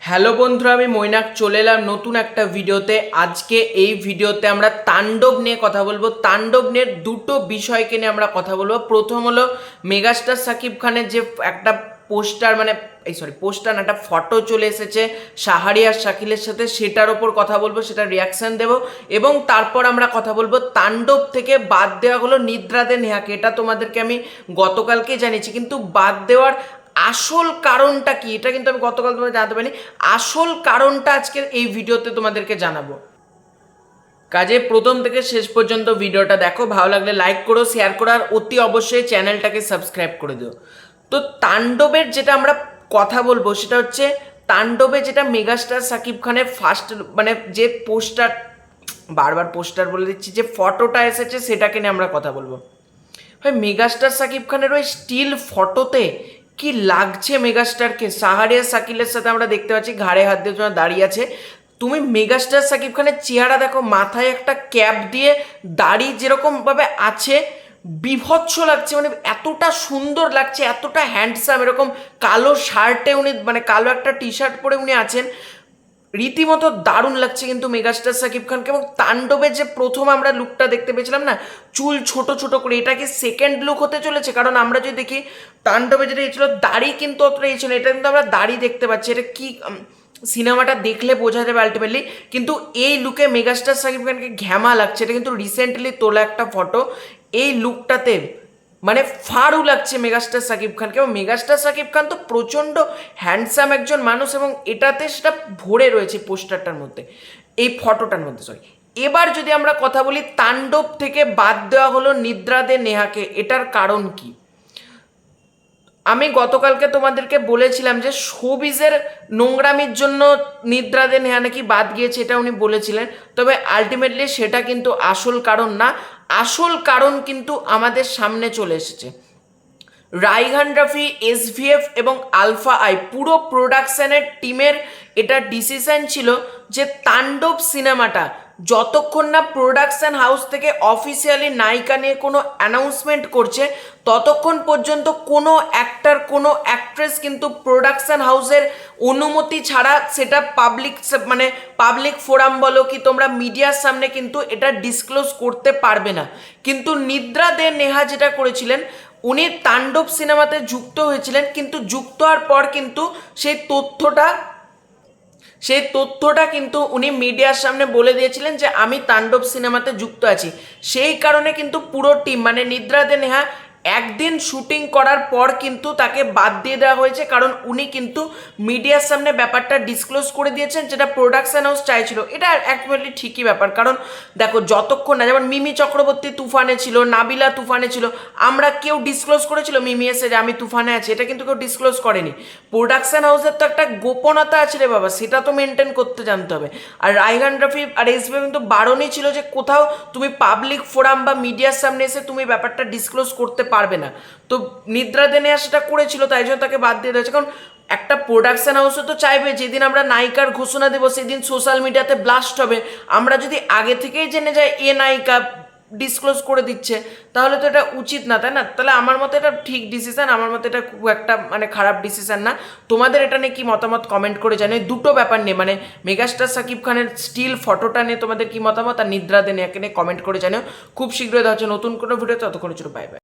Hello বন্ধুরা, আমি মৈনাক চলে এলাম নতুন একটা ভিডিওতে। আজকে এই ভিডিওতে আমরা তাণ্ডব নিয়ে কথা বলবো। তাণ্ডব নিয়ে দুটো বিষয়কে নিয়ে আমরা কথা বলবো। প্রথম হলো মেগাস্টার সাকিব খানের যে একটা পোস্টার পোস্টার না, একটা ফটো চলে এসেছে শাহরিয়ার শাকিলের সাথে, সেটার ওপর কথা বলবো, সেটা রিয়াকশান দেবো। এবং তারপর আমরা কথা বলবো তাণ্ডব থেকে বাদ দেওয়া হলো নিদ্রা দে নেহাকে। এটা তোমাদেরকে আমি গতকালকে জানিয়েছি, কিন্তু বাদ দেওয়ার আসল কারণটা কি এটা কিন্তু আমি গতকাল তোমাদের জানাতে পারিনি। আসল কারণটা আজকের এই ভিডিওতে তোমাদেরকে জানাবো। কাজে প্রথম থেকে শেষ পর্যন্ত ভিডিওটা দেখো, ভালো লাগলে লাইক করো, শেয়ার করো, আর অতি অবশ্যই চ্যানেলটাকে সাবস্ক্রাইব করে দিও। তো তাণ্ডবের যেটা আমরা কথা বলবো সেটা হচ্ছে, তাণ্ডবে যেটা মেগাস্টার সাকিব খানের ফার্স্ট যে পোস্টার, বারবার পোস্টার বলে দিচ্ছি, যে ফটোটা এসেছে সেটাকে নিয়ে আমরা কথা বলবো। ভাই, মেগাস্টার সাকিব খানের ওই স্টিল ফটোতে কি লাগছে মেগাস্টারকে। শাহরিয়ার শাকিলের সাথে আমরা দেখতে পাচ্ছি ঘাড়ে হাত দিয়ে তোমার দাঁড়িয়ে আছে। তুমি মেগাস্টার সাকিব খানের চেহারা দেখো, মাথায় একটা ক্যাপ দিয়ে দাড়ি যেরকমভাবে আছে, বিভৎস লাগছে। এতটা সুন্দর লাগছে, এতটা হ্যান্ডসাম। এরকম কালো শার্টে উনি, কালো একটা টি শার্ট পরে উনি আছেন, রীতিমতো দারুণ লাগছে কিন্তু মেগাস্টার সাকিব খানকে। এবং তাণ্ডবের যে প্রথম আমরা লুকটা দেখতে পেয়েছিলাম না, চুল ছোট ছোট করে, এটা কি সেকেন্ড লুক হতে চলেছে? কারণ আমরা যদি দেখি তাণ্ডবে যেটা ছিল, দাড়ি কিন্তু অতটা ছিল, এটা কিন্তু আমরা দাড়ি দেখতে পাচ্ছি। এটা কি সিনেমাটা দেখলে বোঝা যাবে আলটিমেটলি। কিন্তু এই লুকে মেগাস্টার সাকিব খানকে ঘ্যামা লাগছে। এটা কিন্তু রিসেন্টলি তোলা একটা ফটো। এই লুকটাতে ফাড়ু লাগছে মেগাস্টার সাকিব খানকে। এবং মেগাস্টার সাকিব খান তো প্রচণ্ড হ্যান্ডসাম একজন মানুষ, এবং এটাতে সেটা ভরে রয়েছে পোস্টারটার মধ্যে, এই ফটোটার মধ্যে। এবার যদি আমরা কথা বলি তাণ্ডব থেকে বাদ দেওয়া হলো নিদ্রা দে নেহাকে, এটার কারণ কি? আমি গতকালকে তোমাদেরকে বলেছিলাম যে শোবিজের নোংরামির জন্য নিদ্রা দে নেহা নাকি বাদ গিয়েছে, এটা উনি বলেছিলেন। তবে আলটিমেটলি সেটা কিন্তু আসল কারণ না। আসল কারণ কিন্তু আমাদের সামনে চলে এসেছে। রাইহান রাফি, এসভিএফ এবং আলফা আই পুরো প্রোডাকশনের টিমের এটা ডিসিশন ছিল যে তাণ্ডব সিনেমাটা যতক্ষণ না প্রোডাকশন হাউস থেকে অফিসিয়ালি নায়িকা নিয়ে কোনো অ্যানাউন্সমেন্ট করছে, ততক্ষণ পর্যন্ত কোনো অ্যাক্টর, কোনো অ্যাক্ট্রেস কিন্তু প্রোডাকশন হাউসের অনুমতি ছাড়া সেটা পাবলিক ফোরাম বলো কি তোমরা মিডিয়ার সামনে কিন্তু এটা ডিসক্লোজ করতে পারবে না। কিন্তু নিদ্রা দে নেহা যেটা করেছিলেন, উনি তাণ্ডব সিনেমাতে যুক্ত হয়েছিলেন, কিন্তু যুক্ত হওয়ার পর কিন্তু সেই তথ্যটা কিন্তু উনি মিডিয়ার সামনে বলে দিয়েছিলেন যে আমি তাণ্ডব সিনেমাতে যুক্ত আছি। সেই কারণে কিন্তু পুরো টিম, নিদ্রা দে নেহা একদিন শুটিং করার পর কিন্তু তাকে বাদ দিয়ে দেওয়া হয়েছে, কারণ উনি কিন্তু মিডিয়ার সামনে ব্যাপারটা ডিসক্লোজ করে দিয়েছেন, যেটা প্রোডাকশন হাউস চাইছিল। এটা অ্যাকচুয়ালি ঠিকই ব্যাপার, কারণ দেখো যতক্ষণ না, যেমন মিমি চক্রবর্তী তুফানে ছিল, নাবিলা তুফানে ছিল, আমরা কেউ ডিসক্লোজ করেছিল মিমি এসে যে আমি তুফানে আছি? এটা কিন্তু কেউ ডিসক্লোজ করেনি। প্রোডাকশন হাউসের তো একটা গোপনতা আছে রে বাবা, সেটা তো মেনটেন করতে জানতে হবে। আর রাইহান রাফি আর এসবিএফ কিন্তু বারণই ছিল যে কোথাও তুমি পাবলিক ফোরাম বা মিডিয়ার সামনে এসে তুমি ব্যাপারটা ডিসক্লোজ করতে পারবে না। তো নিদ্রা দে নেহা সেটা করেছিল, তাই জন্য তাকে বাদ দিয়ে দিয়েছে। কারণ একটা প্রোডাকশন হাউসও তো চাইবে যেদিন আমরা নায়িকার ঘোষণা দেবো সেদিন সোশ্যাল মিডিয়াতে ব্লাস্ট হবে। আমরা যদি আগে থেকেই জেনে যাই এ নায়িকা ডিসক্লোজ করে দিচ্ছে, তাহলে তো এটা উচিত না, তাই না? তাহলে আমার মতে এটা ঠিক ডিসিশন, আমার মতে এটা খুব একটা খারাপ ডিসিশন না। তোমাদের এটা নিয়ে কি মতামত কমেন্ট করে জানাই। দুটো ব্যাপার নিয়ে, মেগাস্টার সাকিব খানের স্টিল ফটোটা নিয়ে তোমাদের কি মতামত, আর নিদ্রা দে নেহাকে নিয়ে কমেন্ট করে জানাও। খুব শীঘ্রই দেখা হচ্ছে নতুন কোনো ভিডিও, ততক্ষণ ছিল বাই বাই।